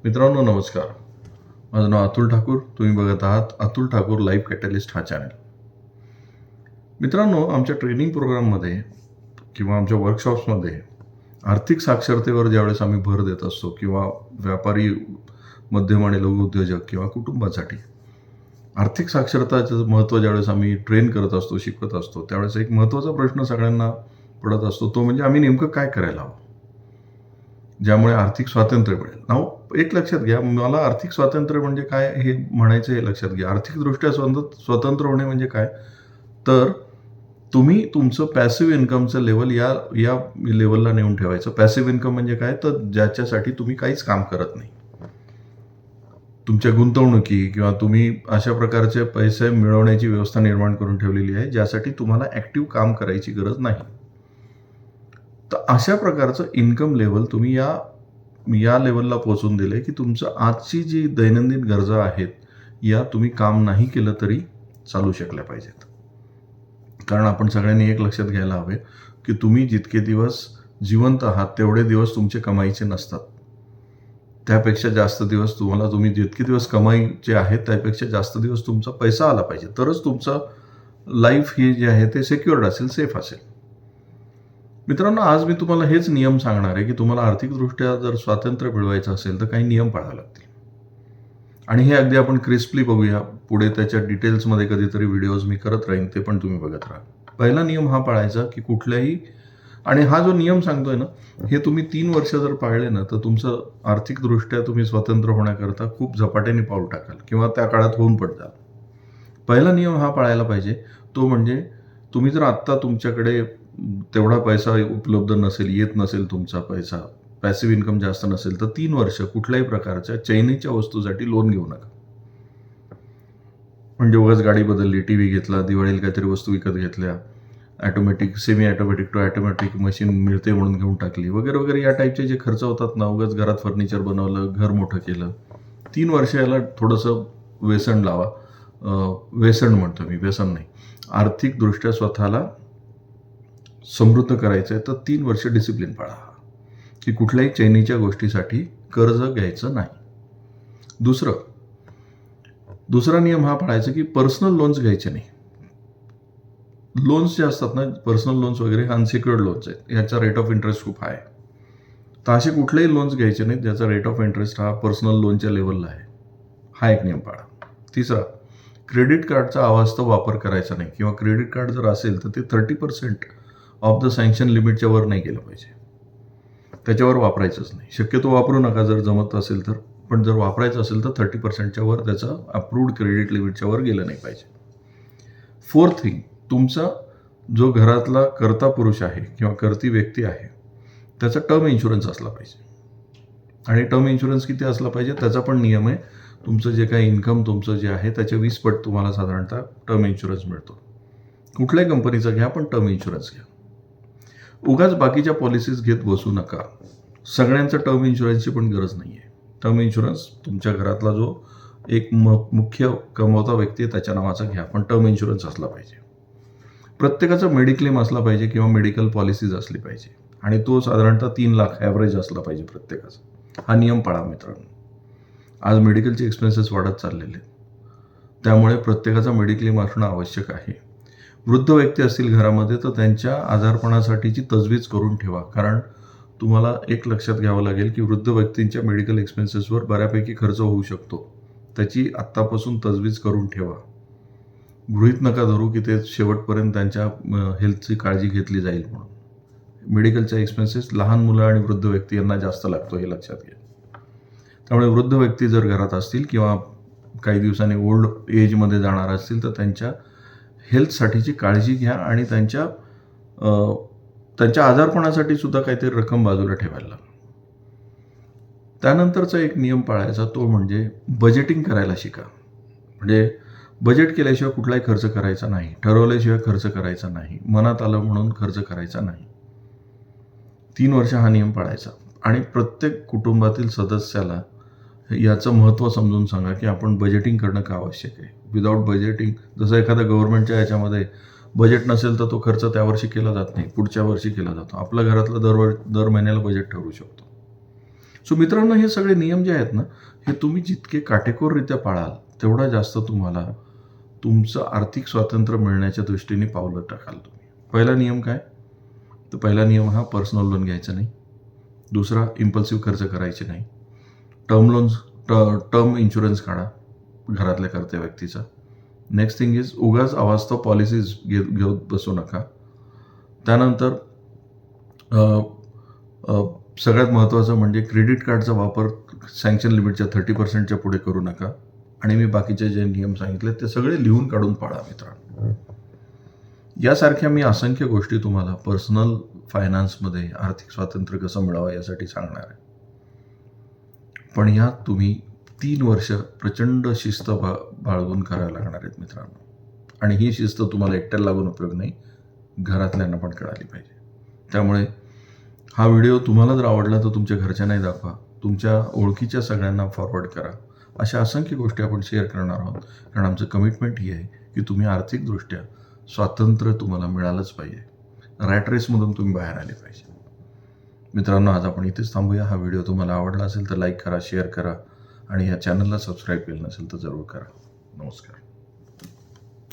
मित्रांनो नमस्कार. माझं नाव अतुल ठाकूर. तुम्ही बघत आहात अतुल ठाकूर लाईफ कॅटलिस्ट हा चॅनल. मित्रांनो, आमच्या ट्रेनिंग प्रोग्राममध्ये किंवा आमच्या वर्कशॉप्समध्ये आर्थिक साक्षरतेवर ज्यावेळेस आम्ही भर देत असतो किंवा व्यापारी, मध्यम आणि लघु उद्योजक किंवा कुटुंबासाठी आर्थिक साक्षरताचं महत्त्व ज्यावेळेस आम्ही ट्रेन करत असतो, शिकवत असतो, त्यावेळेस एक महत्त्वाचा प्रश्न सगळ्यांना पडत असतो, तो म्हणजे आम्ही नेमकं काय करायला हवं ज्यामुळे आर्थिक स्वातंत्र्य मिळेल. नाव एक लक्षात घ्या, मला आर्थिक स्वातंत्र्य म्हणजे काय हे म्हणायचं हे लक्षात घ्या. आर्थिकदृष्ट्या स्वतंत्र होणे म्हणजे काय, तर तुम्ही तुमचं पॅसिव्ह इन्कमचं लेवल या या लेवलला नेऊन ठेवायचं. पॅसिव्ह इन्कम म्हणजे काय, तर ज्याच्यासाठी तुम्ही काहीच काम करत नाही. तुमच्या गुंतवणुकी किंवा तुम्ही अशा प्रकारचे पैसे मिळवण्याची व्यवस्था निर्माण करून ठेवलेली आहे ज्यासाठी तुम्हाला ॲक्टिव्ह काम करायची गरज नाही. तर अशा प्रकारचं इन्कम लेवल तुम्ही या लेवलला पोहोचून दिले की तुमचं आजची जी दैनंदिन गरजा आहेत या तुम्ही काम नाही केलं तरी चालू शकल्या पाहिजेत. कारण आपण सगळ्यांनी एक लक्षात घ्यायला हवे की तुम्ही जितके दिवस जिवंत आहात तेवढे दिवस तुमचे कमाईचे नसतात. त्यापेक्षा जास्त दिवस तुम्ही जितके दिवस कमाईचे आहेत त्यापेक्षा जास्त दिवस तुमचा पैसा आला पाहिजे, तरच तुमचं लाईफ हे जे आहे ते सिक्युअर्ड असेल, सेफ असेल. मित्रांनो, आज मी तुम्हाला हेच नियम सांगणार आहे की तुम्हाला आर्थिकदृष्ट्या जर स्वातंत्र्य मिळवायचं असेल तर काही नियम पाळावे लागतील. आणि हे अगदी आपण क्रिस्पली बघूया. पुढे त्याच्या डिटेल्समध्ये कधीतरी व्हिडिओज मी करत राहीन, ते पण तुम्ही बघत राहा. पहिला नियम हा पाळायचा की कुठल्याही, आणि हा जो नियम सांगतोय ना, हे तुम्ही 3 वर्ष जर पाळले ना तर तुमचं आर्थिकदृष्ट्या तुम्ही स्वतंत्र होण्याकरता खूप झपाट्याने पाऊल टाकाल किंवा त्या काळात होऊन पडताल. पहिला नियम हा पाळायला पाहिजे, तो म्हणजे तुम्ही जर आत्ता तुमच्याकडे तेवढा पैसा उपलब्ध नसेल, येत नसेल तुमचा पैसा, पॅसिव्ह इन्कम जास्त नसेल, तर 3 वर्ष कुठल्याही प्रकारच्या चैनीच्या वस्तूसाठी लोन घेऊ नका. म्हणजे उगाच गाडी बदलली, टी व्ही घेतला, दिवाळीला काहीतरी वस्तू विकत घेतल्या, automatic, semi automatic to automatic machine मिळते म्हणून घेऊन टाकली वगैरे वगैरे, या टाईपचे जे खर्च होतात ना, उगाच घरात फर्निचर बनवलं, घर मोठं केलं, 3 वर्ष याला थोडंसं व्यसन लावा. व्यसन म्हणतो मी, व्यसन नाही. आर्थिकदृष्ट्या स्वतःला समृद्ध करायचं आहे तर 3 वर्ष डिसिप्लिन पाळा की कुठल्याही चैनीच्या गोष्टीसाठी कर्ज घ्यायचं नाही. दुसरा नियम हा पाळायचा की पर्सनल लोन्स घ्यायचे नाही. लोन्स जे असतात ना, पर्सनल लोन्स वगैरे, अनसिक्युअर्ड लोन्स आहेत, ह्याचा रेट ऑफ इंटरेस्ट खूप हाय. तर असे कुठलेही लोन्स घ्यायचे नाहीत ज्याचा रेट ऑफ इंटरेस्ट हा पर्सनल लोनच्या लेवलला आहे. हा एक नियम पाळा. तिसरा, क्रेडिट कार्डचा अवास्तव वापर करायचा नाही, किंवा क्रेडिट कार्ड जर असेल तर ते 30% ऑफ द सँक्शन लिमिटच्या वर नाही गेलं पाहिजे. त्याच्यावर वापरायचंच नाही. शक्यतो वापरू नका जर जमत असेल तर, पण जर वापरायचं असेल तर 30%च्या वर त्याचं अप्रूव्ड क्रेडिट लिमिटच्या वर गेलं नाही पाहिजे. फोर्थ थिंग, तुमचा जो घरातला कर्ता पुरुष आहे किंवा कर्ती व्यक्ती आहे त्याचा टर्म इन्शुरन्स असला पाहिजे. आणि टर्म इन्शुरन्स किती असला पाहिजे त्याचा पण नियम आहे. तुमचं जे काही इन्कम तुमचं जे आहे त्याच्या 20 पट तुम्हाला साधारणतः टर्म इन्शुरन्स मिळतो. कुठल्याही कंपनीचा घ्या, पण टर्म इन्शुरन्स घ्या. उगाच बाकीच्या पॉलिसीज घेत बसू नका. सगळ्यांचं टर्म इन्शुरन्सची पण गरज नाही आहे. टर्म इन्शुरन्स तुमच्या घरातला जो एक मुख्य कमवता व्यक्ती आहे त्याच्या नावाचा घ्या, पण टर्म इन्शुरन्स असला पाहिजे. प्रत्येकाचा मेडिक्लेम असला पाहिजे किंवा मेडिकल पॉलिसीज असली पाहिजे, आणि तो साधारणतः 3 लाख ॲव्हरेज असला पाहिजे प्रत्येकाचा. हा नियम पाळा मित्रांनो. आज मेडिकलचे एक्सपेन्सेस वाढत चाललेले आहेत, त्यामुळे प्रत्येकाचा मेडिक्लेम असणं आवश्यक आहे. वृद्ध व्यक्ती असतील घरामध्ये तर त्यांच्या आजारपणासाठीची तजवीज करून ठेवा. कारण तुम्हाला एक लक्षात घ्यावं लागेल की वृद्ध व्यक्तींच्या मेडिकल एक्सपेन्सेसवर बऱ्यापैकी खर्च होऊ शकतो. त्याची आत्तापासून तजवीज करून ठेवा. गृहीत नका धरू की ते शेवटपर्यंत त्यांच्या हेल्थची काळजी घेतली जाईल म्हणून. मेडिकलच्या एक्सपेन्सेस लहान मुलं आणि वृद्ध व्यक्ती यांना जास्त लागतो, हे लक्षात घ्या. त्यामुळे वृद्ध व्यक्ती जर घरात असतील किंवा काही दिवसांनी ओल्ड एजमध्ये जाणार असतील तर त्यांच्या हेल्थसाठीची काळजी घ्या, आणि त्यांच्या आजारपणासाठी सुद्धा काहीतरी रक्कम बाजूला ठेवायला. त्यानंतरचा एक नियम पाळायचा, तो म्हणजे बजेटिंग करायला शिका. म्हणजे बजेट केल्याशिवाय कुठलाही खर्च करायचा नाही, ठरवल्याशिवाय खर्च करायचा नाही, मनात आलं म्हणून खर्च करायचा नाही. 3 वर्ष हा नियम पाळायचा. आणि प्रत्येक कुटुंबातील सदस्याला याचं महत्त्व समजून सांगा की आपण बजेटिंग करणं का आवश्यक आहे. विदाऊट बजेटिंग, जसं एखाद्या गव्हर्नमेंटच्या याच्यामध्ये बजेट नसेल तर तो खर्च त्या वर्षी केला जात नाही, पुढच्या वर्षी केला जातो. आपल्या घरातलं दर महिन्याला बजेट ठरवू शकतो. सो मित्रांनो, हे सगळे नियम जे आहेत ना, हे तुम्ही जितके काटेकोररित्या पाळाल तेवढा जास्त तुम्हाला तुमचं आर्थिक स्वातंत्र्य मिळण्याच्या दृष्टीने पावलं टाकाल तुम्ही. पहिला नियम काय? तर पहिला नियम हा पर्सनल लोन घ्यायचं नाही. दुसरा, इम्पल्सिव्ह खर्च करायचे नाही. टर्म इन्शुरन्स काढा घरातल्या कर्त्या व्यक्तीचा. नेक्स्ट थिंग इज, उगाच अवास्तव पॉलिसीज घेऊन बसू नका. त्यानंतर सगळ्यात महत्त्वाचं म्हणजे क्रेडिट कार्डचा वापर सँक्शन लिमिटच्या 30% पुढे करू नका. आणि मी बाकीचे जे नियम सांगितले ते सगळे लिहून काढून पाळा मित्रांनो. यासारख्या मी असंख्य गोष्टी तुम्हाला पर्सनल फायनान्समध्ये आर्थिक स्वातंत्र्य कसं मिळावं यासाठी सांगणार आहे. पण यात तुम्ही 3 वर्ष प्रचंड शिस्त बाळगून करायला लागणार आहेत मित्रांनो. आणि ही शिस्त तुम्हाला एकट्याला लागून उपयोग नाही, घरातल्यांना पण कळाली पाहिजे. त्यामुळे हा व्हिडिओ तुम्हाला जर आवडला तर तुमच्या घरच्यांनाही दाखवा, तुमच्या ओळखीच्या सगळ्यांना फॉरवर्ड करा. अशा असंख्य गोष्टी आपण शेअर करणार आहोत, कारण आमचं कमिटमेंट ही आहे की तुम्ही आर्थिकदृष्ट्या स्वातंत्र्य तुम्हाला मिळालंच पाहिजे. रॅट रेसमधून तुम्ही बाहेर आले पाहिजे. मित्रांनो, आज आपण इथेच थांबूया. हा व्हिडिओ तुम्हाला आवडला असेल तर लाईक करा, शेअर करा आणि या चॅनलला सबस्क्राईब केलं नसेल तर जरूर करा. नमस्कार.